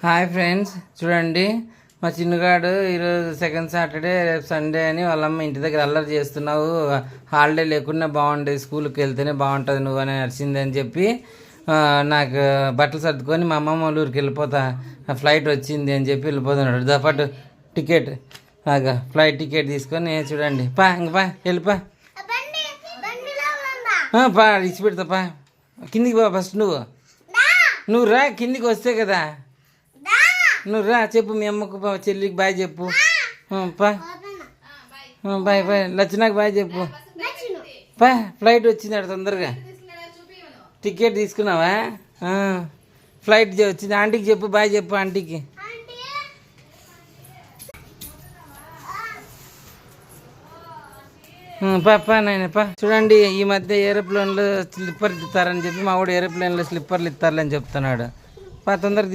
Hi friends, చూడండి మా చిన్నగాడు ఈరోజు సెకండ్ సాటర్డే రేపు సండే అని వాళ్ళమ్మ ఇంటి దగ్గర అల్లరి చేస్తున్నావు, హాలిడే లేకుండా బాగుండేది, స్కూల్కి వెళ్తేనే బాగుంటుంది నువ్వు అని నడిచింది అని చెప్పి నాకు బట్టలు సర్దుకొని మా అమ్మమ్మ వాళ్ళ ఊరికి వెళ్ళిపోతా, ఫ్లైట్ వచ్చింది అని చెప్పి వెళ్ళిపోతున్నాడు. దాపాటు టికెట్ ఫ్లైట్ టికెట్ తీసుకొని చూడండి ఇంక వెళ్ళిపా ఇచ్చి పెడతా కిందికి ఫస్ట్ నువ్వు రా, కిందికి వస్తే కదా నువ్వు రా. చెప్పు మీ అమ్మకు చెల్లికి బాయ్ చెప్పు. బాయ్ లచ్చనాకు బాయ్ చెప్పు. ఫ్లైట్ వచ్చింది తొందరగా. టికెట్ తీసుకున్నావా? ఫ్లైట్ వచ్చింది. ఆంటీకి చెప్పు బాయ్ చెప్పు. ఆంటీకి నాయన చూడండి, ఈ మధ్య ఏరోప్లేన్లో స్లిప్పర్లు ఇస్తారని చెప్పి మా వాడు ఏరోప్లేన్లో స్లిప్పర్లు ఇస్తారని చెప్తున్నాడు. తొందరగా